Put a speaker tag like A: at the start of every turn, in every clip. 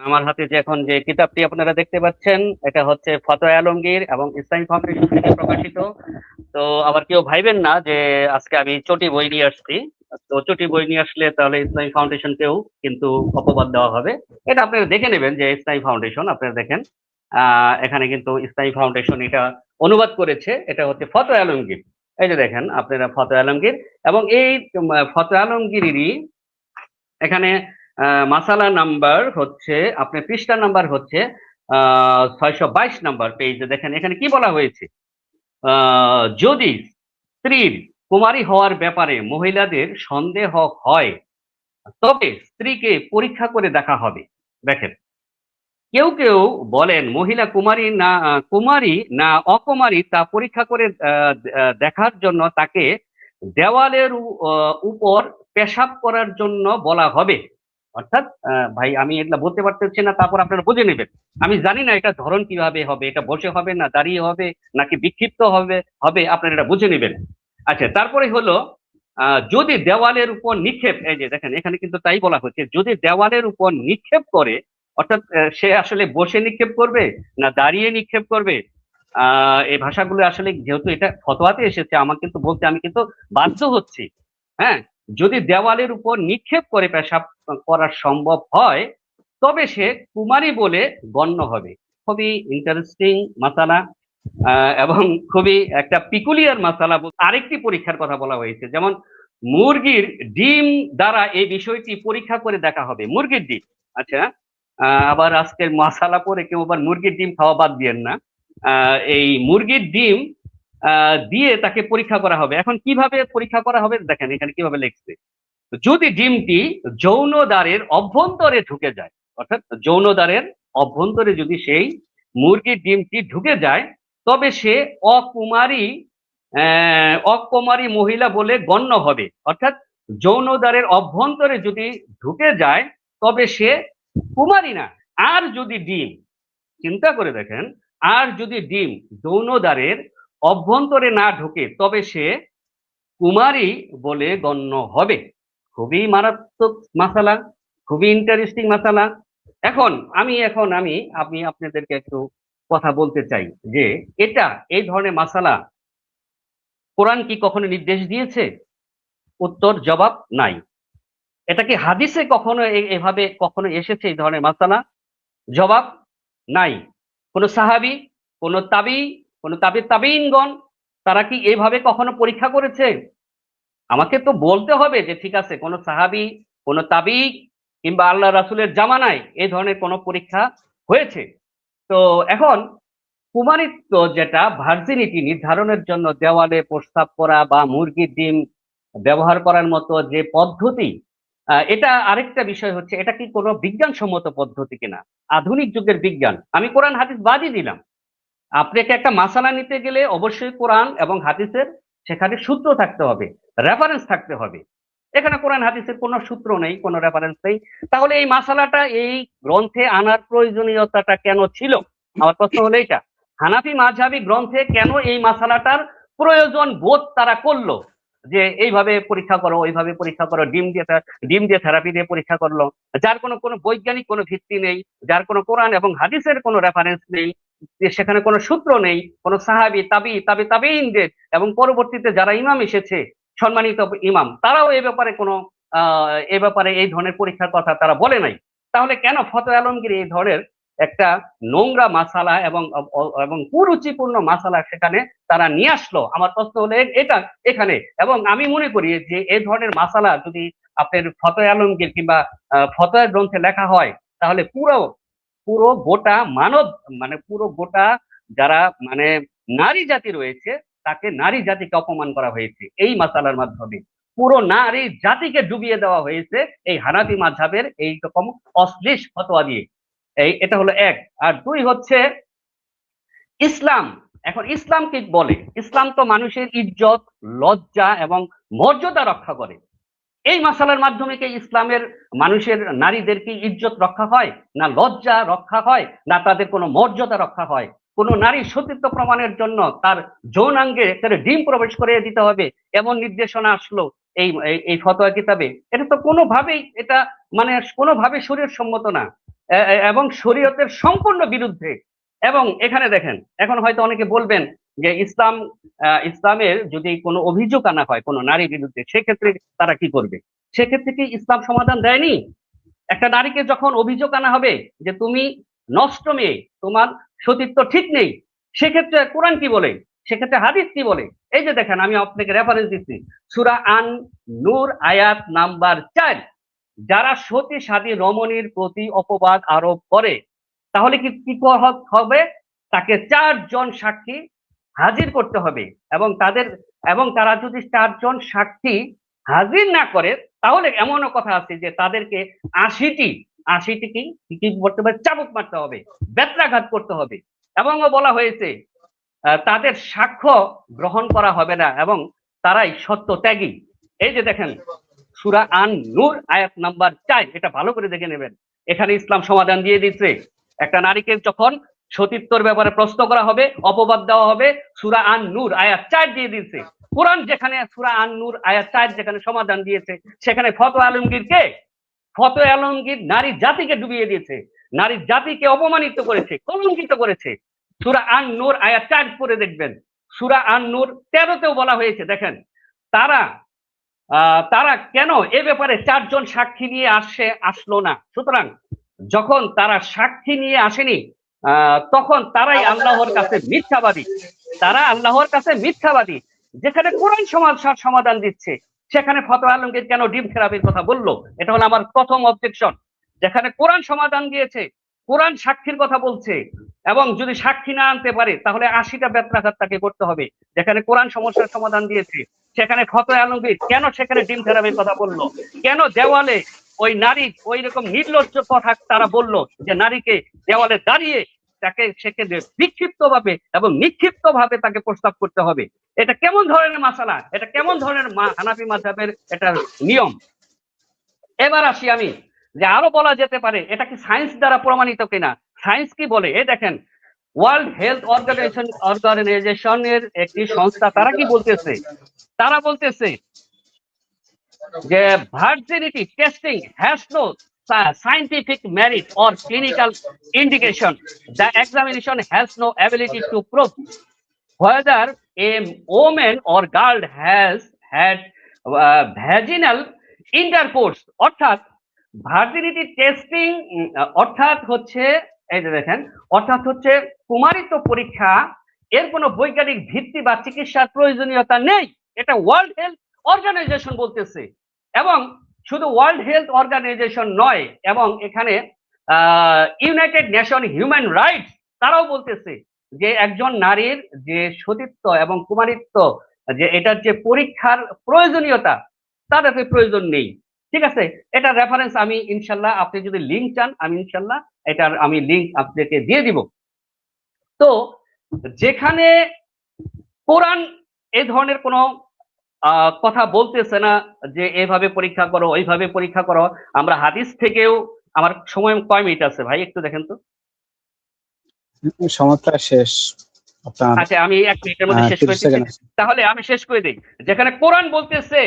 A: আমার হাতে যে এখন যে কিতাবটি আপনারা দেখতে পাচ্ছেন, এটা হচ্ছে ফতোয়া আলমগীর এবং ইসলামী ফাউন্ডেশন থেকে প্রকাশিত। তো আবার কেউ ভাইবেন না যে আজকে আমি চটি বই নিয়ে আসছি। তো চটি বই নিয়ে আসলে তাহলে ইসলামী ফাউন্ডেশনকেও কিন্তু অপবাদ দেওয়া হবে। এটা আপনারা দেখে নেবেন যে ইসলামী ফাউন্ডেশন, আপনারা দেখেন এখানে কিন্তু ইসলামী ফাউন্ডেশন এটা অনুবাদ করেছে, এটা হচ্ছে ফতোয়া আলমগীর। এই যে দেখেন আপনারা ফতোয়া আলমগীর, এবং এই ফতোয়া আলমগীরেরই এখানে মাসালা নাম্বার হচ্ছে, আপনার পৃষ্ঠা নাম্বার হচ্ছে 622 নাম্বার পেজে। দেখেন এখানে কি বলা হয়েছে। যদি স্ত্রীর কুমারী হওয়ার ব্যাপারে মহিলাদের সন্দেহ হয় তবে স্ত্রীকে পরীক্ষা করে দেখা হবে। দেখেন, কেউ কেউ বলেন মহিলা কুমারী না অকুমারী তা পরীক্ষা করে দেখার জন্য তাকে দেওয়ালের উপর পেশাব করার জন্য বলা হবে। অর্থাৎ ভাই আমি এগুলা বলতে পারতেছি না, তারপর আপনারা বুঝে নেবেন। আমি জানি না এটা ধরন কিভাবে হবে, এটা বসে হবে না দাঁড়িয়ে হবে নাকি বিক্ষিপ্ত হবে হবে আপনারা এটা বুঝে নেবেন। আচ্ছা, তারপরে হলো যদি দেওয়ালের উপর নিক্ষেপ, এই যে দেখেন এখানে কিন্তু তাই বলা হচ্ছে, যদি দেওয়ালের উপর নিক্ষেপ করে, অর্থাৎ সে আসলে বসে নিক্ষেপ করবে না দাঁড়িয়ে নিক্ষেপ করবে। এই ভাষাগুলো আসলে যেহেতু এটা ফতোয়াতে এসেছে আমার কিন্তু বলতে আমি কিন্তু বাধ্য হচ্ছি। হ্যাঁ, যদি দেওয়ালের উপর নিক্ষেপ করে পেশাব করা সম্ভব হয় তবে সে কুমারী বলে গণ্য হবে। খুবই ইন্টারেস্টিং মাসালা, এবং খুবই একটা পিকুলিয়ার মাসালা। আরেকটি পরীক্ষার কথা বলা হয়েছে, যেমন মুরগির ডিম দ্বারা এই বিষয়টি পরীক্ষা করে দেখা হবে। মুরগির ডিম, আচ্ছা, আবার আজকের মশালা পরে কেউ আবার মুরগির ডিম খাওয়া বাদ দিয়েন না। এই মুরগির ডিম দিয়ে তাকে পরীক্ষা করা হবে। এখন কিভাবে পরীক্ষা করা হবে দেখেন এখানে কিভাবে লিখছে। যদি ডিমটি যৌনদ্বারের অভ্যন্তরে ঢুকে যায়, অর্থাৎ যৌনদ্বারের অভ্যন্তরে যদি সেই মুরগির ডিমটি ঢুকে যায় তবে সে অকুমারী অকুমারী মহিলা বলে গণ্য হবে। অর্থাৎ যৌনদ্বারের অভ্যন্তরে যদি ঢুকে যায় তবে সে কুমারী না। আর যদি ডিম, চিন্তা করে দেখেন, আর যদি ডিম যৌনদ্বারের অভ্যন্তরে না ঢোকে তবে সে কুমারী বলে গণ্য হবে। খুবই মারাত্মক মাসালা, খুবই ইন্টারেস্টিং মাসালা। এখন আমি আপনি আপনাদেরকে একটু কথা বলতে চাই যে এটা এই ধরনের মাসালা কোরআন কি কখনো নির্দেশ দিয়েছে? উত্তর জবাব নাই। এটা কি হাদিসে কখনো এভাবে কখনো এসেছে এই ধরনের মাসালা? জবাব নাই। কোন সাহাবি, কোন তাবি, কোন তাবিঈনগণ তারা কি এভাবে কখনো পরীক্ষা করেছে? আমাকে তো বলতে হবে যে ঠিক আছে কোন সাহাবি, কোন তাবি কিংবা আল্লাহ রাসূলের জামানায় এই ধরনের কোন পরীক্ষা হয়েছে। তো এখন কুমারিত্ব যেটা ভার্জিনিটি নির্ধারণের জন্য দেওয়ালে প্রস্তাব করা বা মুরগির ডিম ব্যবহার করার মতো যে পদ্ধতি, এটা আরেকটা বিষয় হচ্ছে এটা কি কোনো বিজ্ঞানসম্মত পদ্ধতি কিনা, আধুনিক যুগের বিজ্ঞান। আমি কোরআন হাদিস বাদই দিলাম, আপনাকে একটা মাসালা নিতে গেলে অবশ্যই কোরআন এবং হাদিসের সেখানে সূত্র থাকতে হবে, রেফারেন্স থাকতে হবে। এখানে কোরআন হাদিসের কোনো সূত্র নেই, কোনো রেফারেন্স নেই। তাহলে এই মাসালাটা এই গ্রন্থে আনার প্রয়োজনীয়তাটা কেন ছিল? আমার প্রশ্ন হলো এটা, হানাফি মাযহাবী গ্রন্থে কেন এই মাসালাটার প্রয়োজন বোধ তারা করলো যে এইভাবে পরীক্ষা করো ওইভাবে পরীক্ষা করো, ডিম দিয়ে থেরাপি দিয়ে পরীক্ষা করলো, যার কোনো কোনো বৈজ্ঞানিক কোনো ভিত্তি নেই, যার কোনো কোরআন এবং হাদিসের কোনো রেফারেন্স নেই, যে সেখানে কোনো সূত্র নেই, কোনো সাহাবী তাবিঈনদের এবং পরবর্তীতে যারা ইমাম এসেছে সম্মানিত ইমাম তারাও এই ব্যাপারে কোনো এই ব্যাপারে এই ধরনের পরীক্ষার কথা তারা বলে নাই। তাহলে কেন ফতোয়া আলমগীর এই ধরনের একটা নোংরা মাসালা এবং এবং কুরুচিপূর্ণ মাসালা সেখানে তারা নিয়ে আসলো? আমার প্রশ্ন হলো এটা এখানে। এবং আমি মনে করি যে এই ধরনের মাসালা যদি আপনার ফতোয়া আলমগীর কিংবা ফতোয়া গ্রন্থে লেখা হয় তাহলে পুরো পুরো গোটা মানব, মানে পুরো গোটা যারা মানে নারী জাতি রয়েছে তাকে, নারী জাতিকে অপমান করা হয়েছে এই মাসালার মাধ্যমে। পুরো নারী জাতিকে ডুবিয়ে দেওয়া হয়েছে এই হানাফি মাযহাবের এই রকম অশ্লীল ফতোয়া দিয়ে। এটা হলো এক। আর দুই হচ্ছে ইসলাম। এখন ইসলাম কি বলে? ইসলাম তো মানুষের ইজ্জত, লজ্জা এবং মর্যাদা রক্ষা করে। এই মাসালার মাধ্যমে কি ইসলামের মানুষের নারীদের কি ইজ্জত রক্ষা হয়, না লজ্জা রক্ষা হয়, না তাদের কোনো মর্যাদা রক্ষা হয়? কোন নারীর সতীত্ব প্রমাণের জন্য তার যৌনাঙ্গে তার ডিম প্রবেশ করে দিতে হবে এমন নির্দেশনা আসলো এই এই ফতোয়া কিতাবে? এটা তো কোনোভাবেই এটা মানে কোনোভাবে শরীয়ত সম্মত না। এবং শরীয়তের সম্পূর্ণ বিরুদ্ধে। এবং এখানে দেখেন, এখন হয়তো অনেকে বলবেন যে ইসলামের যদি কোনো অভিযোগ আনা হয় কোনো নারী বিরুদ্ধে, সেক্ষেত্রে তারা কি করবে? সেক্ষেত্রে কি ইসলাম সমাধান দেয়নি? একটা নারীকে যখন অভিযোগ আনা হবে যে তুমি নষ্ট মেয়ে, তোমার সতীত্ব ঠিক নেই, সেক্ষেত্রে কোরআন কি বলে, সেক্ষেত্রে হাদিস কি বলে? এই যে দেখেন, আমি আপনাকে রেফারেন্স দিচ্ছি, সূরা আন নূর আয়াত নাম্বার 4। যারা সতী সাদী রমণীর প্রতি অপবাদ আরোপ করে, তাহলে কি কি হবে? তাকে 4 জন সাক্ষী হাজির করতে হবে। এবং তারা যদি 4 জন সাক্ষী হাজির না করে, তাহলে এমনও কথা আছে যে তাদেরকে 80টি কি কি করতে হবে? চাবুক মারতে হবে, বেত্রাঘাত করতে হবে। এবং বলা হয়েছে তাদের সাক্ষ্য গ্রহণ করা হবে না এবং তারাই সত্য ত্যাগী। এই যে দেখেন, সূরা আন নূর আয়াত নাম্বার 4, এটা ভালো করে দেখে নেবেন। এখানে ইসলাম সমাধান দিয়ে দিচ্ছে, একটা নারীকে যখন সতীত্বর ব্যাপারে প্রশ্ন করা হবে, অপবাদ দেওয়া হবে, সূরা আন নূর আয়াত 4 দিয়ে দিচ্ছে। কোরআন যেখানে সূরা আন নূর আয়াত 4 যেখানে সমাধান দিয়েছে, সেখানে ফতোয়া আলমগীর কে? ফতোয়া আলমগীর নারী জাতিকে ডুবিয়ে দিয়েছে, নারী জাতিকে অপমানিত করেছে, কলঙ্কিত করেছে। সূরা আন নূর আয়াত 4 পড়ে দেখবেন। সূরা আন নূর 13তেও বলা হয়েছে, দেখেন তারা তারা কেন এ ব্যাপারে 4 জন সাক্ষী নিয়ে আসলো না। সুতরাং যখন তারা সাক্ষী নিয়ে আসেনি, তখন তারাই আল্লাহর কাছে মিথ্যাবাদী, তারা আল্লাহর কাছে মিথ্যাবাদী। যেখানে কোরআন সমাধান দিচ্ছে, সেখানে ফতোয়া আলমগীর কেন ডিম থেরাপির কথা বললো? এটা হলো আমার প্রথম অবজেকশন। যেখানে কোরআন সমাধান দিয়েছে, কোরআন সাক্ষীর কথা বলছে, এবং যদি সাক্ষী না আনতে পারে তাহলে 80টা বেত্রাঘাত তাকে করতে হবে। যেখানে কোরআন সমস্যার সমাধান দিয়েছে, সেখানে ফতোয়া আলমগীর কেন সেখানে ডিম থেরাপির কথা বললো? কেন দেওয়ালে ওই নারী ওই রকম নির্লজ্জ কথা তারা বললো যে নারীকে দেওয়ালে দাঁড়িয়ে তাকে সেখানে বিক্ষিপ্ত ভাবে এবং নিক্ষিপ্ত ভাবে তাকে প্রস্তাব করতে হবে? এটা কেমন ধরনের মাসালা? এটা কেমন ধরনের হানাফি মাযহাবের এটা নিয়ম? এবার আসি আমি, যে আরো বলা যেতে পারে এটা কি সায়েন্স দ্বারা প্রমাণিত কিনা। সায়েন্স কি বলে? এই দেখেন, ওয়ার্ল্ড হেলথ অর্গানাইজেশনের একটি সংস্থা, তারা কি বলতেছে? তারা বলতেছে যে virginity testing has no scientific merit or clinical indication. The examination has no ability to prove whether a woman or girl has had vaginal intercourse. অর্থাৎ ভার্জিনিটি টেস্টিং অর্থাৎ হচ্ছে, এই যে দেখেন, অর্থাৎ হচ্ছে কুমারিত্ব পরীক্ষা, এর কোনো বৈজ্ঞানিক ভিত্তি বা চিকিৎসার প্রয়োজনীয়তা নেই। এটা ওয়ার্ল্ড হেলথ অর্গানাইজেশন বলতেছে। এবং শুধু ওয়ার্ল্ড হেলথ অর্গানাইজেশন নয়, এবং এখানে ইউনাইটেড নেশন হিউম্যান রাইটস তারাও বলতেছে যে একজন নারীর যে সতীত্ব এবং কুমারিত্ব, যে এটার যে পরীক্ষার প্রয়োজনীয়তা, তার প্রয়োজন নেই। ঠিক আছে, এটা রেফারেন্স আমি ইনশাল্লাহ, আপনি যদি লিঙ্ক চান আমি ইনশাল্লাহ এটার আমি লিঙ্ক আপনাকে দিয়ে দিব। তো যেখানে কোরআন এই ধরনের কোনো কথা বলতেছে না যে এভাবে পরীক্ষা করো, ওইভাবে পরীক্ষা করো, আমরা হাদিস থেকেও, আমার সময় কয় মিনিট আছে ভাই একটু দেখেন তো।
B: সময়টা শেষ।
A: আচ্ছা, আমি 1 মিনিটের মধ্যে শেষ করে দিচ্ছি, তাহলে আমি শেষ করে দিই। যেখানে কোরআন বলতেছে,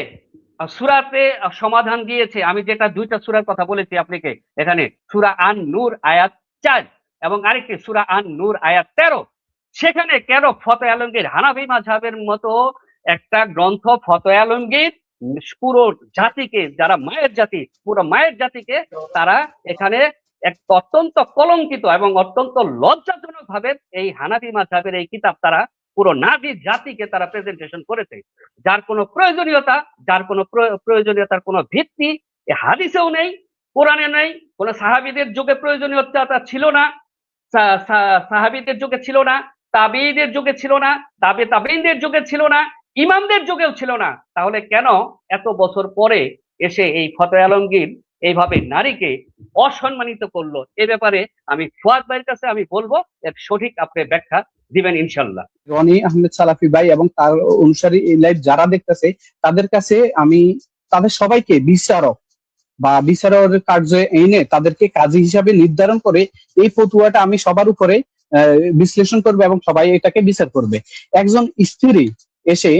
A: সূরাতে সমাধান দিয়েছে, আমি যেটা 2টা সূরার কথা বলেছি আপনাকে, এখানে সূরা আন নূর আয়াত 4 এবং আরেকটি সূরা আন নূর আয়াত 13। সেখানে কেন ফতোয়া আলমগীর হানাফি মাযহাবের মতো একটা গ্রন্থ, ফতোয়া আলমগীর পুরো জাতিকে, যারা মায়ের জাতি, পুরো মায়ের জাতিকে তারা এখানে এক অত্যন্ত কলঙ্কিত এবং অত্যন্ত লজ্জাজনক ভাবে এই হানাফি মাযহাবের এই কিতাব তারা পুরো নারী জাতিকে তারা প্রেজেন্টেশন করেছে, যার কোনো প্রয়োজনীয়তা, যার কোনো প্রয়োজনীয়তার কোনো ভিত্তি হাদিসেও নেই, কোরআনে নেই। কোন সাহাবীদের যুগে প্রয়োজনীয়তা ছিল না, সাহাবীদের যুগে ছিল না, তাবেঈদের যুগে ছিল না, তাবেঈদের যুগে ছিল না, ইমামদের যুগেও ছিল না। তাহলে কেন এত বছর পরে এসে এই ফতোয়া আলমগীর এইভাবে নারীকে অসম্মানিত করলো? এ ব্যাপারে আমি ফুয়াদ ভাইয়ের কাছে আমি বলবো, এর সঠিক আপনি ব্যাখ্যা দিবেন ইনশাল্লাহ।
B: রনি আহমেদ সালাফি ভাই এবং তার অনুসারী এই লাইভ যারা দেখতেছে, তাদের কাছে আমি তাদের সবাইকে বিচারক বা বিচারকের কার্যে এনে তাদেরকে কাজী হিসাবে নির্ধারণ করে এই ফতুয়াটা আমি সবার উপরে বিশ্লেষণ করবে এবং সবাই এটাকে বিচার করবে। একজন স্ত্রী এসে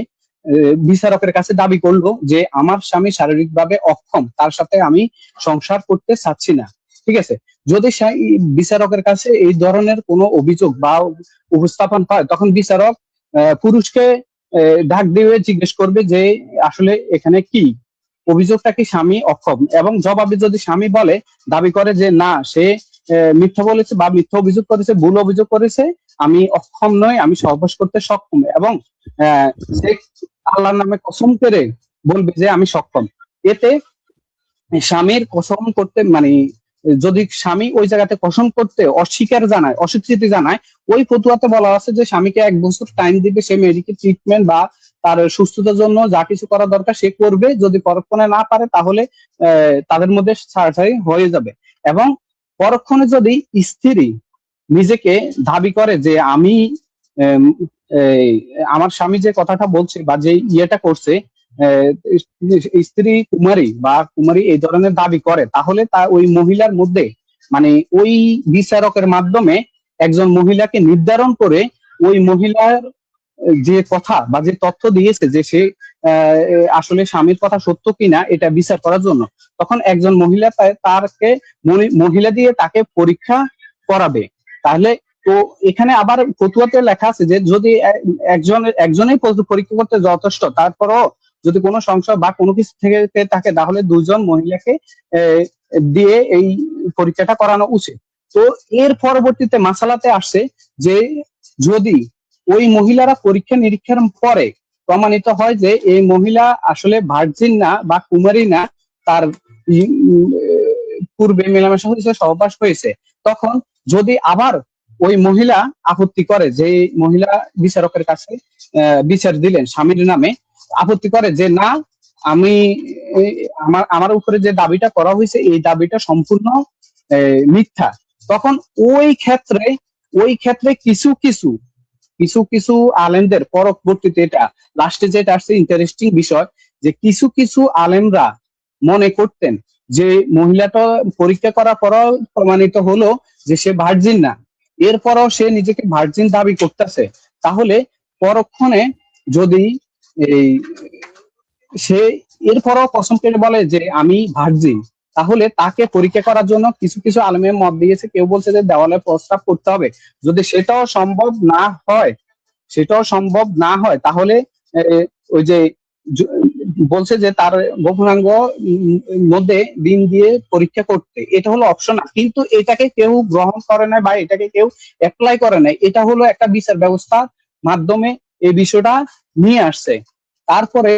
B: বিচারকের কাছে দাবি করলো যে আমার স্বামী শারীরিকভাবে অক্ষম, তার সাথে আমি সংসার করতে চাচ্ছি না, ঠিক আছে। যদি বিচারকের কাছে এই ধরনের কোনো অভিযোগ বা উপস্থাপন হয়, তখন বিচারক পুরুষকে ডাক দিয়ে জিজ্ঞেস করবে যে আসলে এখানে কি অভিযোগটা, কি স্বামী অক্ষম, এবং জবাবে যদি স্বামী বলে, দাবি করে যে না সে মিথ্যা বলেছে বা মিথ্যা অভিযোগ করেছে, ভুল অভিযোগ করেছে, আমি অক্ষম নই, আমি সহবাস করতে সক্ষম, এবং সে আল্লাহর নামে কসম করে বলবে যে আমি সক্ষম, এতে স্বামীর কসম করতে মানে যদি স্বামী ওই জায়গাতে কসম করতে অস্বীকার জানায়, অস্বীকৃতি জানায়, ওই ফতুয়াতে বলা আছে যে স্বামীকে 1 বছর টাইম দিবে, সে মেডিকেল ট্রিটমেন্ট বা তার সুস্থতার জন্য যা কিছু করা দরকার সে করবে। যদি পরক্ষণে না পারে তাহলে তাদের মধ্যে ছাড়াছাড়ি হয়ে যাবে। এবং পরক্ষণে যদি স্ত্রী নিজেকে দাবি করে যে আমি আম, এই, আমার স্বামী যে কথাটা বলছে বা যে ইয়েটা করছে, আহ, স্ত্রী কুমারী বা কুমারী এই ধরনের দাবি করে, তাহলে তা ওই মহিলার মধ্যে মানে ওই বিচারকের মাধ্যমে একজন মহিলাকে নির্ধারণ করে ওই মহিলার যে কথা বা যে তথ্য দিয়েছে যে সে আসলে স্বামীর কথা সত্য কিনা এটা বিচার করার জন্য, তখন একজন মহিলা তারকে মহিলা দিয়ে তাকে পরীক্ষা করাবে। তাহলে তো এখানে আবার ফতুয়াতে লেখা আছে যে যদি একজনেই পরীক্ষা করতে যথেষ্ট, তারপরও যদি কোনো সংশয় বা কোনো কিছু থেকে থাকে তাহলে 2জন মহিলাকে আহ, দিয়ে এই পরীক্ষাটা করানো উচিত। তো এর পরবর্তীতে মাসালাতে আসছে যে যদি ওই মহিলারা পরীক্ষা নিরীক্ষার পরে প্রমাণিত হয় যে এই মহিলা আসলে ভার্জিন না বা কুমারী না, তার পূর্বে মেলামেশা হয়েছে, সহবাস হয়েছে, তখন যদি আবার ওই মহিলা আপত্তি করে, যে মহিলা বিচারকের কাছে বিচার দিলেন স্বামীর নামে, আপত্তি করে যে না আমি আমার আমার উপরে যে দাবিটা করা হয়েছে এই দাবিটা সম্পূর্ণ মিথ্যা, তখন ওই ক্ষেত্রে কিছু কিছু কিছু কিছু আলেমদের পরবর্তীতে, এটা লাস্টে যেটা আসছে ইন্টারেস্টিং বিষয়, যে কিছু কিছু আলেমরা মনে করতেন যে মহিলাটা পরীক্ষা করার পরও প্রমাণিত হলো যে সে ভার্জিন না, এরপরও সে নিজেকে ভার্জিন দাবি করতেছে, তাহলে পরক্ষণে যদি এই সে এরপরও কসম কেটে বলে যে আমি ভার্জিন, তাহলে তাকে পরীক্ষা করার জন্য কিছু কিছু আলেমের মত দিয়েছে, কেউ বলছে যে দেওয়ালে প্রস্তাব করতে হবে। যদি সেটাও সম্ভব না হয় তাহলে ওই যে জ- বলছে যে তার গোপনাঙ্গ মধ্যে দিন দিয়ে পরীক্ষা করতে, এটা হলো অপশন, কিন্তু এটাকে কেউ গ্রহণ করে না বা এটাকে কেউ অ্যাপ্লাই করে নাই, এটা হলো একটা বিচার ব্যবস্থার মাধ্যমে এই বিষয়টা নিয়ে আসছে। তারপরে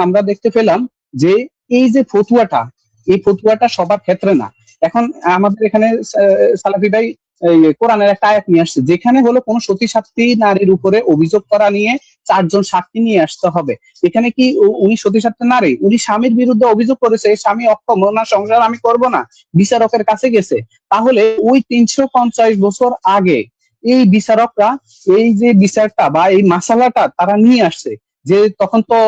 B: আমরা দেখতে পেলাম যে এই যে ফতুয়াটা, এই ফতুয়াটা সবার ক্ষেত্রে না। এখন আমাদের এখানে সালাফি ভাই এই কোরআনের একটা আয়াত নিয়ে আসছে, যেখানে হলো কোন সতী সাধ্বী নারীর উপরে অভিযোগ করা নিয়ে 4জন সাক্ষী নিয়ে আসতে হবে। এখানে কি উনি সতী সাধ্বী নারী, উনি স্বামীর বিরুদ্ধে অভিযোগ করেছে স্বামী অক্ষম, ওনার সংসার আমি করব না, বিচারকের কাছে গেছে, তাহলে ওই 350 বছর আগে এই বিচারকরা এই যে বিচারটা বা এই মাসালাটা তারা নিয়ে আসছে, যে তখন তো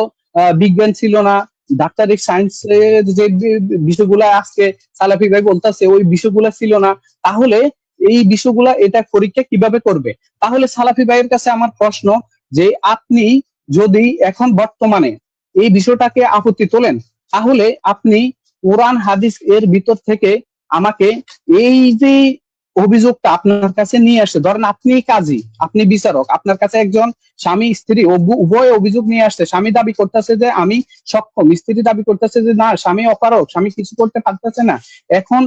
B: বিজ্ঞান ছিল না, ডাক্তারি সায়েন্সের যে বিষয়গুলা আজকে সালাফি ভাই বলতেছে ওই বিষয়গুলা ছিল না, তাহলে এই বিষয়গুলা এটা পরীক্ষা কিভাবে করবে? তাহলে সালাফি ভাইয়ের কাছে আমার প্রশ্ন, যে আপনি যদি এখন বর্তমানে এই বিষয়টাকে আপত্তি তোলেন, তাহলে আপনি কোরআন হাদিস এর ভিতর থেকে আমাকে এই যে অভিযোগটা আপনার কাছে নিয়ে আসছে, ধরেন আপনি কাজী, আপনি বিচারক, আপনার কাছে একজন স্বামী স্ত্রী উভয় অভিযোগ নিয়ে আসছে, স্বামী দাবি করতেছে যে আমি সক্ষম, স্ত্রী দাবি করতেছে যে না স্বামী অপারক, স্বামী কিছু করতে পারতেছে না। এখন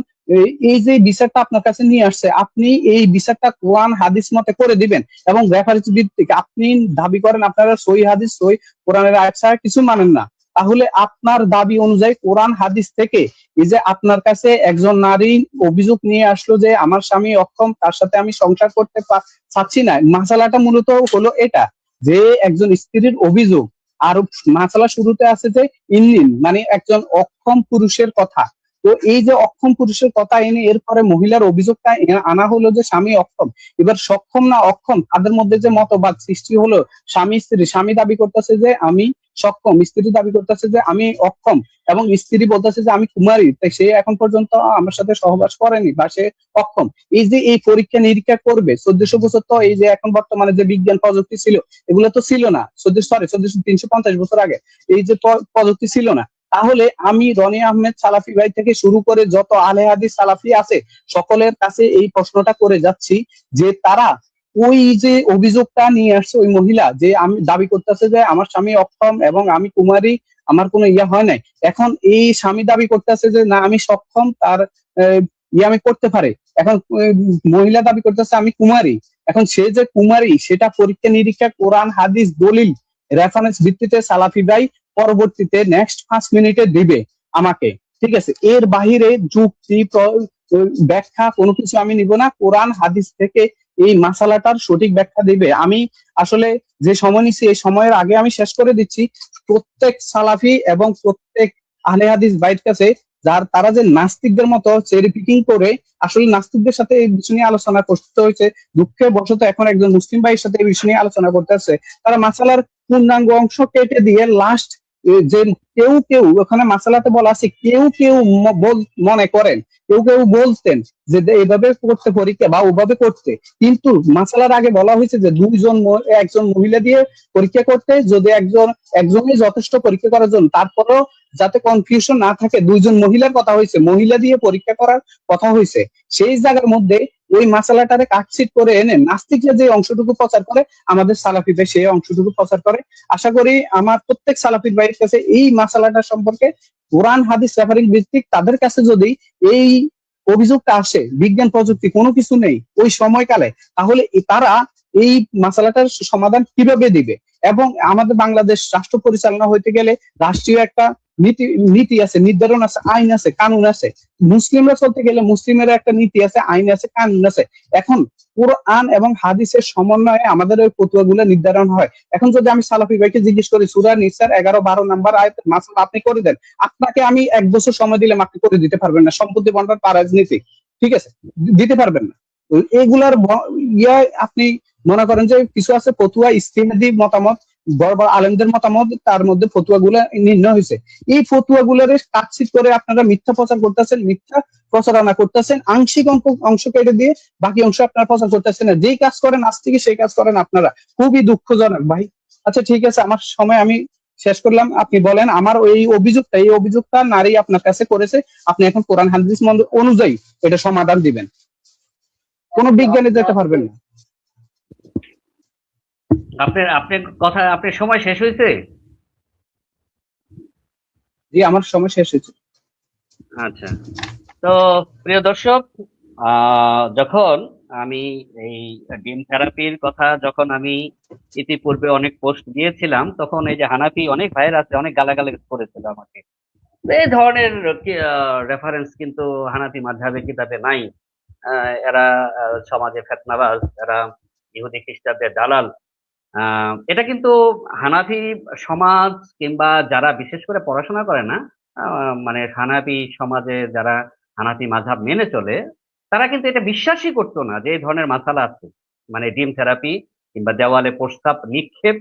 B: এই যে বিচারটা আপনার কাছে নিয়ে আসছে, আপনি এই বিচারটা কোরআন হাদিস মতে করে দিবেন এবং রেফারেন্স ভিত্তিক, আপনি দাবি করেন আপনারা সহি হাদিস সহি কোরআনের আয়াত ছাড়া কিছু মানেন না, তাহলে আপনার দাবি অনুযায়ী কোরআন হাদিস থেকে এই যে আপনার কাছে একজন নারী অভিযোগ নিয়ে আসলো যে আমার স্বামী অক্ষম, তার সাথে আমি সংসার করতে চাচ্ছি না, মাসালাটা মূলত হলো এটা, যে একজন স্ত্রীর অভিযোগ, আর মাসালা শুরুতে আছে যে ইন্নিন মানে একজন অক্ষম পুরুষের কথা। তো এই যে অক্ষম পুরুষের কথা এনে এরপরে মহিলার অভিযোগটা আনা হলো যে স্বামী অক্ষম, এবার সক্ষম না অক্ষম তাদের মধ্যে যে মতবাদ সৃষ্টি হলো, স্বামী স্ত্রী, স্বামী দাবি করতেছে যে আমি সক্ষম, স্ত্রী দাবি করতেছে যে আমি অক্ষম, এবং স্ত্রী বলতেছে যে আমি কুমারী, তাই সে এখন পর্যন্ত আমার সাথে সহবাস করেনি বা সে অক্ষম। এই যে এই পরীক্ষা নিরীক্ষা করবে 1400 বছর, তো এই যে এখন বর্তমানে যে বিজ্ঞান প্রযুক্তি ছিল এগুলো তো ছিল না, 350 বছর আগে এই যে প্রযুক্তি ছিল না, তাহলে আমি রনি আহমেদ সালাফি ভাই থেকে শুরু করে যত আলে হাদিস সালাফি আছে সকলের কাছে এই প্রশ্নটা করে যাচ্ছি যে তারা ওই যে অভিযোগটা নিয়ে আসছে ওই মহিলা যে আমি দাবি করতেছে যে আমার স্বামী অক্ষম এবং আমি কুমারী, আমার কোনো ইয়া হয় নাই। এখন এই স্বামী দাবি করতেছে যে না আমি সক্ষম, তার ইয়ে আমি করতে পারে। এখন মহিলা দাবি করতেছে আমি কুমারী। এখন সে যে কুমারী সেটা পরীক্ষা নিরীক্ষা কোরআন হাদিস দলিল রেফারেন্স ভিত্তিতে সালাফি ভাই পরবর্তীতে নেক্সট 5 মিনিটে দিবে আমাকে। ঠিক আছে, এর বাহিরে যুক্তি ব্যাখ্যা কোনো কিছু আমি নিব না, কোরআন হাদিস থেকে এই মাসালাটার সঠিক ব্যাখ্যা দিবে। আমি আসলে যে সময় নিচ্ছি এই সময়ের আগে আমি শেষ করে দিচ্ছি। প্রত্যেক সালাফি এবং প্রত্যেক আহলে হাদিস ভাইয়ের কাছে যার তারা যে নাস্তিকদের মতো চেরি পিকিং করে আসলে নাস্তিকদের সাথে এই বিষয় নিয়ে আলোচনা করতে হয়েছে, দুঃখের বশত এখন একজন মুসলিম ভাইয়ের সাথে এই বিষয় নিয়ে আলোচনা করতে আসছে। তারা মাসালার পূর্ণাঙ্গ অংশ কেটে দিয়ে লাস্ট যে কেউ কেউ ওখানে মাসালাতে বলা আছে, কেউ কেউ মনে করেন, কেউ কেউ বলতেন যে এইভাবে করতে পরীক্ষা বা ওভাবে করতে, কিন্তু মাসালার আগে বলা হয়েছে যে একজন মহিলা দিয়ে পরীক্ষা করতে, যদি একজনই যথেষ্ট পরীক্ষা করার জন্য, তারপরেও যাতে কনফিউশন না থাকে দুইজন মহিলার কথা হয়েছে, মহিলা দিয়ে পরীক্ষা করার কথা হয়েছে। সেই জায়গার মধ্যে ওই মাসালাটারে কাটছিট করে এনে নাস্তিকরা যে অংশটুকু প্রচার করে আমাদের সালাফিতে সেই অংশটুকু প্রচার করে। আশা করি আমার প্রত্যেক সালাফির ভাইয়ের কাছে এই মাসালাটা সম্পর্কে কোরআন হাদিস রেফারিং ভিত্তিক তাদের কাছে যদি এই অভিযোগটা আসে বিজ্ঞান প্রযুক্তি কোনো কিছু নেই ওই সময়কালে, তাহলে তারা এই মাসালাটার সমাধান কিভাবে দিবে। এবং আমাদের বাংলাদেশ রাষ্ট্র পরিচালনা হইতে গেলে রাষ্ট্রীয় একটা নীতি নীতি আছে, নির্ধারণ আছে, আইন আছে, কানুন আছে। মুসলিমরা চলতে গেলে মুসলিমের একটা নীতি আছে, আইন আছে, কানুন আছে। এখন কোরআন এবং হাদিসের সমন্বয়ে আমাদের ওই ফতোয়াগুলো নির্ধারণ হয়। এখন যদি আমি সালাফি ভাইকে জিজ্ঞেস করি সূরা নিসার 11-12 নাম্বার আয়াতের মাসলা আপনি করে দেন, আপনাকে আমি 1 বছর সময় দিলে আপনি করে দিতে পারবেন না, সম্পত্তি বন্টন বা রাজনীতি, ঠিক আছে, দিতে পারবেন না। এগুলার আপনি মনে করেন যে কিছু আছে ফতুয়া ইজতিহাদি মতামত, বড় বড় আলেমদের মতামত, তার মধ্যে ফতুয়া গুলা নির্ণয় হয়েছে। এই ফতুয়া গুলার কাটছিট করে আপনারা মিথ্যা প্রচার করতেছেন, মিথ্যা প্রচারণা করতেছেন, আংশিক অংশ কেটে দিয়ে বাকি অংশ আপনারা প্রচার করতেছেন না। যেই কাজ করেন আজ থেকে সেই কাজ করেন আপনারা, খুবই দুঃখজনক ভাই। আচ্ছা ঠিক আছে, আমার সময় আমি শেষ করলাম। আপনি বলেন আমার এই অভিযোগটা নারী আপনার কাছে করেছে, আপনি এখন কোরআন হাদিস অনুযায়ী এটা সমাধান দিবেন, কোনো বিজ্ঞানী যেতে পারবেন না।
A: আপনার সময় শেষ হয়েছে?
B: জি আমার সময় শেষ হয়েছে।
A: আচ্ছা, তো প্রিয় দর্শক, যখন আমি এই ডিম থেরাপির কথা যখন আমি ইতিপূর্বে অনেক পোস্ট দিয়েছিলাম, তখন এই যে হানাফি অনেক ভাইয়ের আছে অনেক গালাগালি করেছিল আমাকে। এই ধরনের রেফারেন্স কিন্তু হানাফি মাযহাবে কিতাবে নাই। এরা সমাজে ফেতনাবাজ, এরা ইহুদি খ্রিস্টানদের দালাল। এটা কিন্তু হানাফি সমাজ কিংবা যারা বিশেষ করে পড়াশোনা করে না, মানে হানাফি সমাজে যারা হানাফি মাযহাব মেনে চলে, তারা কিন্তু এটা বিশ্বাসই করতো না যে এই ধরনের মাসালা আছে। মানে ডিম থেরাপি কিংবা দেওয়ালে প্রস্তাব নিক্ষেপ,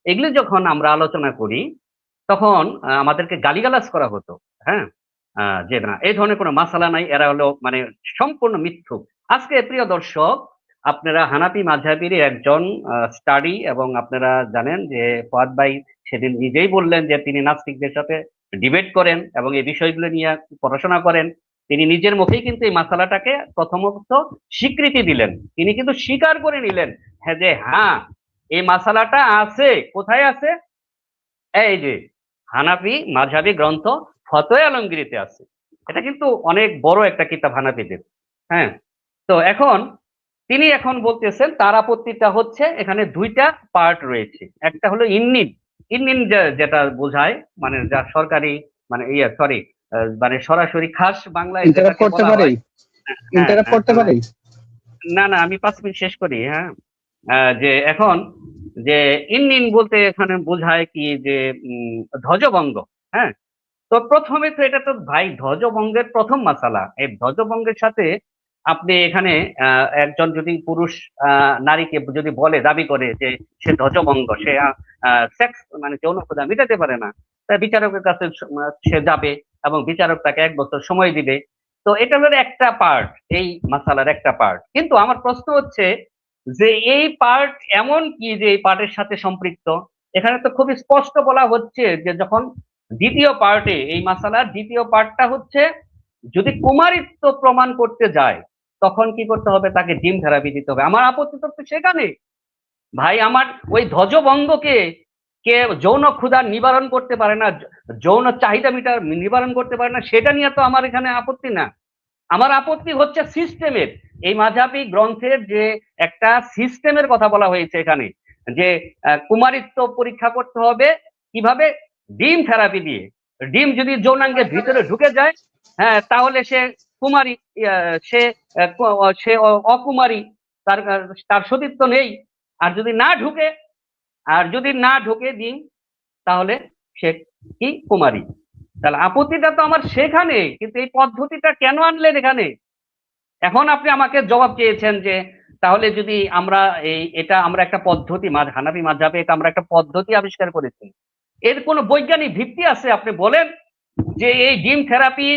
A: এগুলি যখন আমরা আলোচনা করি তখন আমাদেরকে গালিগালাজ করা হতো। হ্যাঁ, যে না এই ধরনের কোনো মাসালা নাই, এরা হলো মানে সম্পূর্ণ মিথ্যুক। আজকে প্রিয় দর্শক, আপনারা হানাফি মাযহাবেরই একজন স্টাডি, এবং আপনারা জানেন যে ফুয়াদ ভাই সেদিন নিজেই বললেন যে তিনি নাস্তিকদের সাথে ডিবেট করেন এবং এই বিষয়গুলো নিয়ে পড়াশোনা করেন। তিনি নিজের মুখেই কিন্তু এই মাসালাটাকে প্রথমত স্বীকৃতি দিলেন, তিনি কিন্তু স্বীকার করে নিলেন হ্যাঁ যে হ্যাঁ এই মাসালাটা আছে। কোথায় আছে? এই যে হানাফি মাযহাবী গ্রন্থ ফতোয়া আলমগীরিতে আছে। এটা কিন্তু অনেক বড় একটা কিতাব হানাফিদের। হ্যাঁ, তো তিনি এখন বলতেছেন তার আপত্তিটা হচ্ছে এখানে দুইটা পার্ট রয়েছে। একটা হলো ইন্নিন, ইন্নিন যেটা বোঝায় মানে যা সরকারি মানে সরি, মানে সরাসরি খাস বাংলায় যেটাকে বলা হয়। হ্যাঁ,
B: ইন্টারাপ্ট করতে পারি?
A: না না, আমি 5 মিনিট শেষ করি। হ্যাঁ, যে এখন যে ইন্নিন বলতে এখানে বোঝায় কি যে ধ্বজভঙ্গ। হ্যাঁ, তো প্রথমে তো এটা তো ভাই ধ্বজভঙ্গের প্রথম মাসালা। এই ধ্বজভঙ্গের সাথে আপনি এখানে একজন যদি পুরুষ নারীকে যদি বলে দাবি করে যে সে ধ্বজভঙ্গ, সে সেক্স মানে যৌন ক্ষুধা মিটাতে পারে না, তাই বিচারকের কাছে সে যাবে এবং বিচারক তাকে 1 বছর সময় দিবে। তো এটা হলো একটা পার্ট, এই মাসালার একটা পার্ট। কিন্তু আমার প্রশ্ন হচ্ছে যে এই পার্ট এমন কি যে এই পার্টের সাথে সম্পৃক্ত? এখানে তো খুবই স্পষ্ট বলা হচ্ছে যে যখন দ্বিতীয় পার্টে, এই মাসালার দ্বিতীয় পার্টটা হচ্ছে, যদি কুমারিত্ব প্রমাণ করতে যায় তখন কি করতে হবে? তাকে ডিম থেরাপি দিতে হবে। আমার আপত্তি তো সেখানে। ভাই, আমার ওই ধ্বজভঙ্গকে কে যৌন ক্ষুধা নিবারণ করতে পারে না, যৌন চাহিদা নিবারণ করতে পারে না, সেটা নিয়ে তো আমার এখানে আপত্তি না। আমার আপত্তি হচ্ছে সিস্টেমের, এই মাঝাবি গ্রন্থের যে একটা সিস্টেমের কথা বলা হয়েছে এখানে, যে কুমারিত্ব পরীক্ষা করতে হবে কিভাবে? ডিম থেরাপি দিয়ে। ডিম যদি যৌনাঙ্গের ভিতরে ঢুকে যায়, হ্যাঁ, তাহলে সে কুমারী, সে সে অকুমারী, তার তার সতীত্ব নেই। আর যদি না ঢুকে, ডিম, তাহলে সে কি? কুমারী। তাহলে আপত্তিটা তো আমার সেখানে, কিন্তু এই পদ্ধতিটা কেন আনলেন এখানে? এখন আপনি আমাকে জবাব চেয়েছেন যে তাহলে যদি আমরা এটা আমরা একটা পদ্ধতি, হানাফি মাযহাবে এটা আমরা একটা পদ্ধতি আবিষ্কার করেছি, এর কোনো বৈজ্ঞানিক ভিত্তি আছে? আপনি বলেন যে এই ডিম থেরাপি,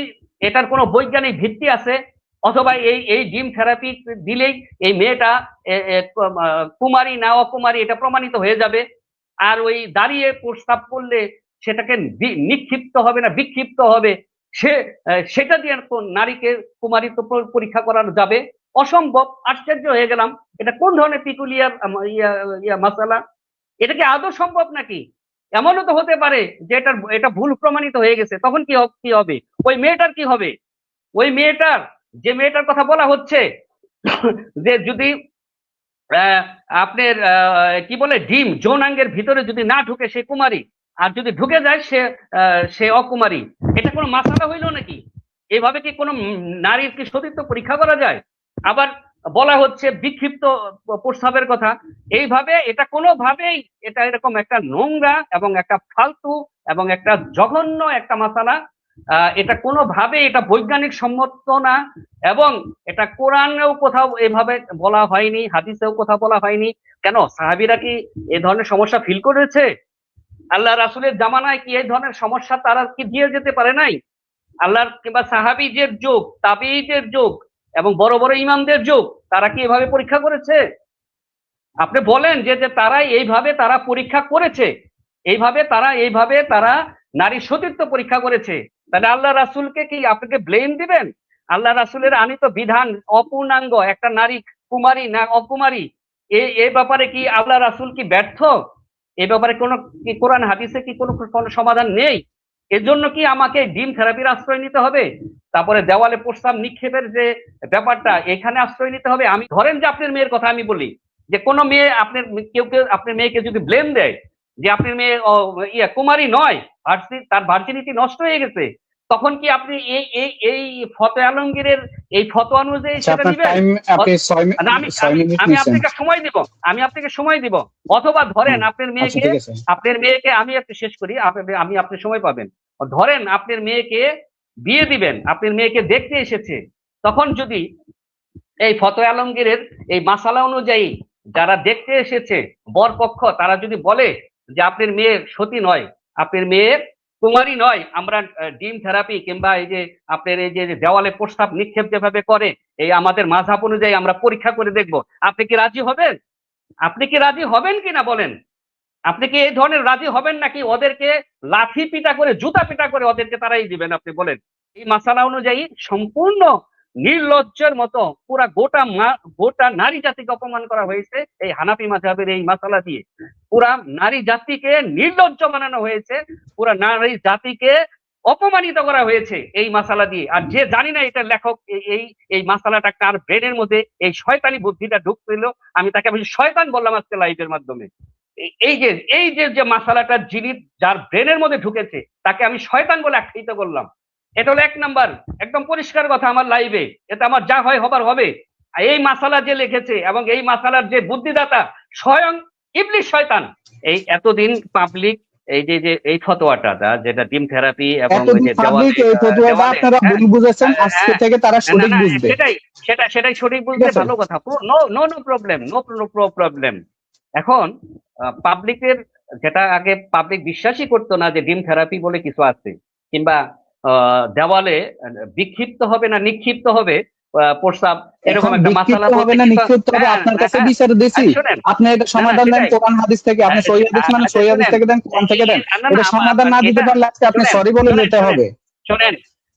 A: এটার কোনো বৈজ্ঞানিক ভিত্তি আছে? অথবা এই এই ডিম থেরাপি দিলেই এই মেয়েটা কুমারী না অকুমারী এটা প্রমাণিত হয়ে যাবে, আর ওই দাঁড়িয়ে প্রস্তাব করলে সেটাকে নিক্ষিপ্ত হবে না বিক্ষিপ্ত হবে, সে সেটা দিয়ে নারীকে কুমারিত্ব পরীক্ষা করানো যাবে? অসম্ভব। আশ্চর্য হয়ে গেলাম, এটা কোন ধরনের পিকুলিয়ার মাসালা? এটা কি আদৌ সম্ভব নাকি? এমনও তো হতে পারে যে এটা ভুল প্রমাণিত হয়ে গেছে, তখন কি হবে? ওই মেয়েটার কি হবে? ওই মেয়েটার, যে মেয়েটার কথা বলা হচ্ছে, যে যদি আহ, আপনার কি বলে, ডিম যৌনাঙ্গের ভিতরে যদি না ঢুকে সে কুমারী, আর যদি ঢুকে যায় সে অকুমারী, এটা কোনো মাসালা হইলো নাকি? এভাবে কি কোনো নারীর কি সতীত্ব পরীক্ষা করা যায়? আবার বলা হচ্ছে বিক্ষিপ্ত প্রস্রাবের কথা। এইভাবে এটা কোনোভাবেই, এটা এরকম একটা নোংরা এবং একটা ফালতু এবং একটা জঘন্য একটা মাসালা। এটা কোনোভাবে এটা বৈজ্ঞানিক সম্মত না, এবং এটা কোরআনেও কোথাও এভাবে বলা হয়নি, হাদিসেও কোথাও বলা হয়নি। কেন, সাহাবীরা কি এই ধরনের সমস্যা ফিল করেছে? আল্লাহ রাসূলের জামানায় কি এই ধরনের সমস্যা তারা কি দিয়ে যেতে পারে নাই? আল্লাহর কিংবা সাহাবীদের যুগ, তাবিঈদের যুগ এবং বড় বড় ইমামদের যুগ, তারা কি এভাবে পরীক্ষা করেছে? আপনি বলেন যে যে তারা এইভাবে তারা পরীক্ষা করেছে, এইভাবে তারা নারীর সতীত্ব পরীক্ষা করেছে, তাহলে আল্লাহ রাসূলকে কি আপনাকে ব্লেম দিবেন? আল্লাহ রাসূলের আনিত বিধান অপূর্ণাঙ্গ, একটা নারী কুমারী না অকুমারী, এই ব্যাপারে কি আল্লাহ রাসূল কি ব্যর্থ? এই ব্যাপারে কোনো কি কোরআন হাদিসে কি কোনো সমাধান নেই? এজন্য কি আমাকে ডিম থেরাপির আশ্রয় নিতে হবে? তারপরে দেওয়ালে প্রস্তাব নিক্ষেপের যে ব্যাপারটা, এখানে আশ্রয় নিতে হবে? আমি ধরেন যে আপনার মেয়ের কথা আমি বলি, যে কোনো মেয়ে আপনার কেউ আপনার মেয়েকে যদি ব্লেম দেয় যে আপনার মেয়ে কুমারী নয়, তার ভার্জিনিটি নষ্ট হয়ে গেছে, তখন কি আপনি এই এই এই ফতোয়া আলমগীরের এই ফতোয়া অনুযায়ী সেটা
B: আপনার
A: দিবেন?
B: টাইম, আপনি
A: না, আমি
B: 6 মিনিট
A: আমি
B: নিছেন।
A: আপনাকে সময় দিব, অথবা ধরেন
B: আচ্ছা, ঠিক আছে।
A: আপনার মেয়েকে আমি একটু শেষ করি, আমি আপনি সময় পাবেন। ধরেন আপনার মেয়েকে বিয়ে দিবেন, আপনার মেয়েকে দেখতে এসেছে, তখন যদি এই ফতোয়া আলমগীরের এই মাসালা অনুযায়ী যারা দেখতে এসেছে বরপক্ষ, তারা যদি বলে যে আপনার মেয়ে সতী নয়, আপনার মেয়ে কুমারী নয়, আমরা ডিম থেরাপি কিংবা এই যে আপনার এই যে দেওয়ালে প্রস্তাব নিক্ষেপ যেভাবে করে, এই আমাদের মাযহাব অনুযায়ী আমরা পরীক্ষা করে দেখব, আপনি কি রাজি হবেন? আপনি কি রাজি হবেন কিনা বলেন? আপনি কি এই ধরনের রাজি হবেন, নাকি ওদেরকে লাঠি পিটা করে, জুতা পিটা করে ওদেরকে তারাই দিবেন? আপনি বলেন। এই মাসালা অনুযায়ী সম্পূর্ণ নির্লজ্জের মতো পুরা গোটা নারী জাতিকে অপমান করা হয়েছে এই হানাফি মাযহাবের এই মাসালা দিয়ে। পুরা নারী জাতিকে নির্লজ্জ বানানো হয়েছে, পুরা নারী জাতিকে অপমানিত করা হয়েছে এই মাসালা দিয়ে। আর যে জানি না এটা লেখক এই এই মাসালাটা কার ব্রেনের মধ্যে এই শয়তানি বুদ্ধিটা ঢুকছিল, আমি তাকে শয়তান বললাম আজকে লাইভের মাধ্যমে। এই যে মাসালাটা যিনি, যার ব্রেনের মধ্যে ঢুকেছে, তাকে আমি শয়তান বলে আখ্যায়িত করলাম। এটা হলো 1 নাম্বার, একদম পরিষ্কার কথা আমার লাইভে, এটা আমার যা হয় হবার হবে। এই মাসালা যে লিখেছে এবং এই মাসালার যে বুদ্ধিদাতা, স্বয়ং ইবলিস শয়তান। এই এতদিন পাবলিক এই যে এই ফতোয়াটা যেটা ডিম থেরাপি এবং ওই
B: এতদিন
A: যে
B: পাবলিক এই ফতোয়াটা আপনারা ভুল বুঝেছেন, আজকে থেকে তারা সঠিক
A: না,
B: বুঝবে।
A: সেটাই সঠিক
B: ঠিক
A: বুঝতে
B: আছে।
A: ভালো কথা। No no no problem, no problem. এখন পাবলিকের, যেটা আগে পাবলিক বিশ্বাসই করতো না যে ডিম থেরাপি বলে কিছু আছে, কিংবা দেওয়ালে বিক্ষিপ্ত হবে না নিক্ষিপ্ত হবে, প্রস্তাব এরকম
B: এখন
A: একটা মাসালা
B: বিক্ষিপ্ত হবে না নিক্ষিপ্ত হবে আপনার কাছে বিচার দিছি,
A: শুনেন,
B: আপনি এটা সমাধান দেন কোরআন হাদিস থেকে, আপনি সহিহ হাদিস মানে সহিহ হাদিস থেকে দেন, কোরআন থেকে দেন, এটা সমাধান না দিতে পারলে আজকে আপনি সরি বলে যেতে হবে।
A: শোনেন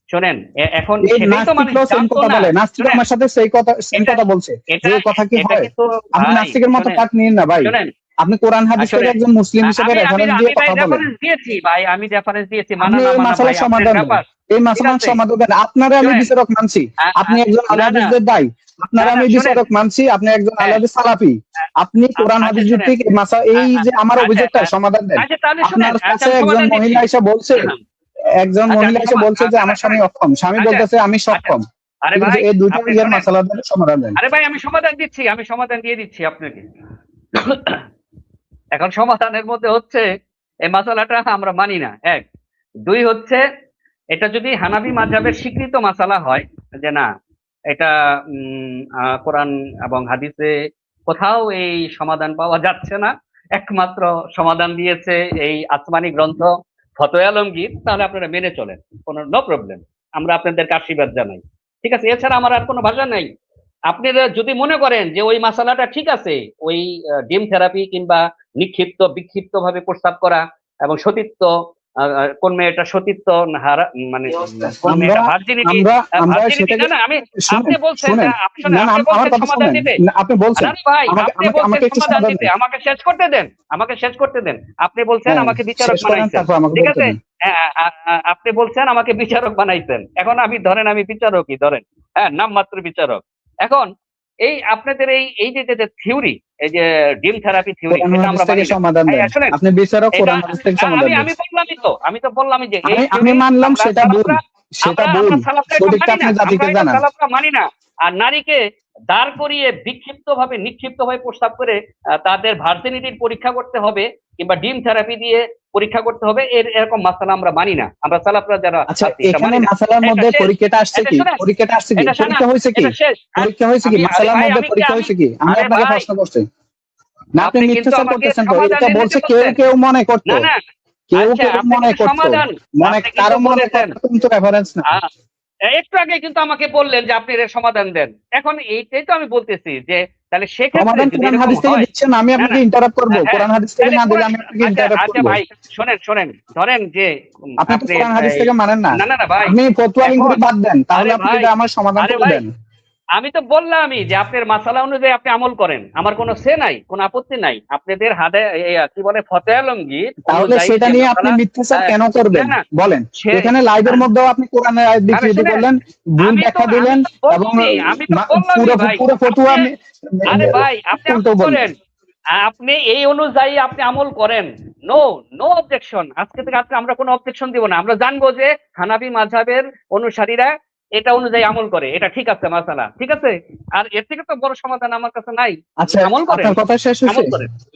A: শোনেন এখন
B: এই
A: সেটাই তো মানুষ
B: নাস্তিকরাও সেম
A: জানতো
B: কথা
A: না।
B: বলে, নাস্তিক
A: শোনেন,
B: আমার সাথে সেই কথা সেম কথা বলছে, যে কথা কি
A: এটা
B: হয়?
A: কিন্তু
B: আপনি
A: ভাই
B: নাস্তিকের মতো
A: শোনেন
B: পাঠ নিন না ভাই,
A: শোনেন
B: আপনি কোরআন হাদিস থেকে
A: শোনেন,
B: একজন মুসলিম হিসেবে
A: আমি আমি
B: রেফারেন্স
A: আমি
B: দিয়ে
A: ভাই
B: কথা বলেন।
A: রেফারেন্স দিয়েছি ভাই, আমি রেফারেন্স দিয়েছি, মানা
B: আপনি
A: না
B: এই
A: মানা ভাই
B: মাসালার
A: আপনার
B: সমাধান দেন,
A: ব্যাপার,
B: এই
A: ঠিক
B: মাসালার
A: আছে?
B: সমাধান দেন। আপনারা আমি
A: শোনেন,
B: বিচারক মানছি, আপনি একজন আহলে
A: না না
B: হাদিসদের দায়ী, আপনারা আমি
A: শোনেন,
B: বিচারক মানছি, আপনি একজন আহলে
A: হ্যাঁ,
B: হাদিস সালাফি, আপনি কোরআন
A: আচ্ছা
B: হাদিস
A: শোনেন,
B: ভিত্তিক এই যে আমার
A: আচ্ছা
B: অভিযোগটা সমাধান দেন।
A: আচ্ছা তাহলে শুনেন,
B: আপনার
A: আচ্ছা
B: কাছে
A: আমি
B: একজন
A: সমাধান দিচ্ছি।
B: মহিলা এসে বলছে, একজন
A: আচ্ছা
B: মহিলা
A: আমি
B: এসে বলছে যে আমার স্বামী অক্ষম, স্বামী
A: আচ্ছা
B: বলতেছে আমি
A: আচ্ছা
B: সক্ষম,
A: আরে
B: ঠিক আছে?
A: ভাই
B: এই দুইটা
A: আপনি
B: ইয়ার
A: শোনেন,
B: মাসালার সমাধান দেন।
A: আরে ভাই আমি সমাধান দিচ্ছি, আমি সমাধান দিয়ে দিচ্ছি আপনাকে। এখন সমাধানের মধ্যে হচ্ছে এই মাসালাটা আমরা মানি না, এক। দুই হচ্ছে এটা যদি হানাফি মাযহাবের স্বীকৃত মাসালা হয়, যে না এটা কোরআন এবং হাদিসে কোথাও এই সমাধান পাওয়া যাচ্ছে না, একমাত্র সমাধান দিয়েছে এই আসমানি গ্রন্থ ফতোয়া আলমগীর, তাহলে আপনারা মেনে চলেন, কোনো নো প্রবলেম, আমরা আপনাদেরকে আশীর্বাদ জানাই, ঠিক আছে? এছাড়া আমার আর কোনো ভাষা নেই। আপনারা যদি মনে করেন যে ওই মাসালাটা ঠিক আছে, ওই ডিম থেরাপি কিংবা নিক্ষিপ্ত বিক্ষিপ্ত ভাবে প্রস্তাব করা এবং সতীত্ব, কোন মেয়েটা সতীত্ব মানে কোন
B: আমরা
A: মেয়েটা ভার্জিনিটি,
B: আমরা আমরা
A: ভার্জিনিটি
B: সেটাকে
A: না আমি, আপনি
B: শুনেন
A: বলছেন
B: শুনেন,
A: আপনি শোনেন,
B: না না
A: আপনি
B: আমার
A: বলছেন
B: কথা
A: সমাধান
B: শুনেন,
A: দিতে।
B: না, আপনি বলছেন,
A: আরে ভাই
B: আমাকে
A: আপনি
B: আমাকে
A: বলছেন
B: আমাকে একটু
A: সমাধান
B: সমাধান
A: দিতে,
B: দেন।
A: আমাকে শেষ করতে দেন, আমাকে শেষ করতে দেন। আপনি বলছেন
B: হ্যাঁ,
A: আমাকে বিচারক
B: শেষ করেন
A: বানাইছেন,
B: তারপর আমাকে
A: ঠিক
B: বলতে
A: আছে?
B: দেন।
A: আপনি বলছেন আমাকে বিচারক বানাইছেন, এখন আমি ধরেন আমি বিচারকই ধরেন, হ্যাঁ নামমাত্র বিচারক। এখন এই আপনাদের এই যে থিওরি, এই যে ডিম থেরাপি থিওরি,
B: কোরআন
A: এটা
B: হাদিস
A: আমরা
B: থেকে
A: মানি না।
B: সমাধান দেন,
A: শুনেন,
B: আপনি বিচারক,
A: এটা
B: কোরআন হাদিস থেকে সমাধান দেন।
A: আমি বললামই তো, আমি তো বললামই যে এই
B: আমি
A: থিওরি
B: মানলাম
A: আমরা
B: সেটা ভুল,
A: সালাফরা,
B: সেটা
A: আমরা
B: ভুল,
A: আমরা সালাফরা এটা
B: সঠিকটা
A: মানি না,
B: আপনি জাতিকে
A: আমরা এটা
B: জানান।
A: সালাফরা মানি না। আর নারীকে দাঁড় করিয়ে বিক্ষিপ্ত ভাবে নিক্ষিপ্ত ভাবে প্রস্তাব করে তাদের ভার্জিনিটির পরীক্ষা করতে হবে কিংবা ডিম থেরাপি দিয়ে পরীক্ষা করতে হবে, এরকম মাসালা আমরা মানি না, আমরা সালাফরা যারা
B: আচ্ছা,
A: আছি এটা
B: এখানে
A: মানি না।
B: মাসালার
A: এটা
B: মধ্যে
A: শেষ,
B: পরীক্ষাটা আসছে
A: এটা
B: কি?
A: শোনেন,
B: পরীক্ষাটা আসছে কি?
A: এটা শোনেন,
B: পরীক্ষা হয়েছে কি?
A: এটা শেষ।
B: পরীক্ষা হয়েছে কি?
A: আরে
B: মাসালার
A: ভাই
B: মধ্যে পরীক্ষা হয়েছে কি? আমি
A: আরে
B: আপনাকে
A: ভাই
B: প্রশ্ন করছি। না, আপনি
A: আপনি কিন্তু
B: মিথ্যাচার
A: আমাকে
B: করতেছেন তো,
A: সমাধান
B: এটা
A: দিতে
B: বলছে কেউ
A: বলছেন।
B: কেউ মনে করতো,
A: না না
B: কেউ
A: আচ্ছা
B: কেউ
A: আপনি
B: মনে
A: কিন্তু
B: করতো,
A: সমাধান,
B: মনে
A: আপনি কিন্তু
B: কারো মনে
A: বলেছেন,
B: করতো কিন্তু রেফারেন্স না।
A: আহ, একটু আগে কিন্তু আমাকে বললেন যে আপনি এর সমাধান দেন, এখন এইটাই তো আমি বলতেছি যে তাহলে সেক্ষেত্রে
B: সমাধান
A: যদি
B: কোরআন
A: এরকম
B: হাদিস থেকে
A: হয়,
B: দিচ্ছেন, আমি
A: না
B: আপনাকে
A: না
B: ইন্টারাপ্ট করবো?
A: হ্যাঁ
B: কোরআন হাদিস থেকে
A: তাহলে
B: না দিলে আমি আপনাকে
A: আচ্ছা
B: ইন্টারাপ্ট
A: আচ্ছা
B: করবো?
A: ভাই শোনেন ধরেন যে
B: আপনি তো
A: আপনি
B: কোরআন হাদিস থেকে মানেন না,
A: না না না ভাই
B: আপনি ফতুয়া
A: এখন
B: বাদ দেন, তাহলে
A: আরে
B: আপনি
A: ভাই
B: এটা আমার সমাধান
A: আরে
B: করে
A: ভাই
B: দেন।
A: আমি তো বললামই যে আপনার মাসালা অনুযায়ী আপনি আমল করেন, আমার কোনো সে নাই, কোনো আপত্তি নাই, আপনাদের হাতে কি বলে ফতোয়া আলমগীর
B: তাহলে
A: অনুযায়ী
B: সেটা
A: যে
B: নিয়ে আপনি
A: মাসালা,
B: মিথ্যাচার কেন
A: না
B: করবেন
A: না
B: বলেন?
A: সে
B: এখানে লাইভের মধ্যেও আপনি কোরআনের আয়াত
A: আরে
B: বিকৃতি
A: শুনেন,
B: করলেন, ভুল ব্যাখ্যা দিলেন, এবং
A: আমি তো বললামই
B: পুরো
A: ভাই,
B: পুরো ফতুয়া
A: আপনি আরে ভাই আপনি আমল
B: উল্টো বললেন।
A: করেন, আপনি এই অনুযায়ী আপনি আমল করেন, নো নো অবজেকশন, আজকে থেকে আজকে আমরা কোনো অবজেকশন দিব না, আমরা জানবো যে হানাফি মাযহাবের অনুসারীরা এটা অনুযায়ী আমল করে, এটা ঠিক আছে মাসালা, ঠিক আছে? আর এর থেকে তো বড় সমাধান আমার কাছে নাই,
B: আচ্ছা,
A: আমল করেন,
B: আপনার কথা শেষ হয়েছে?
A: আমল করেন।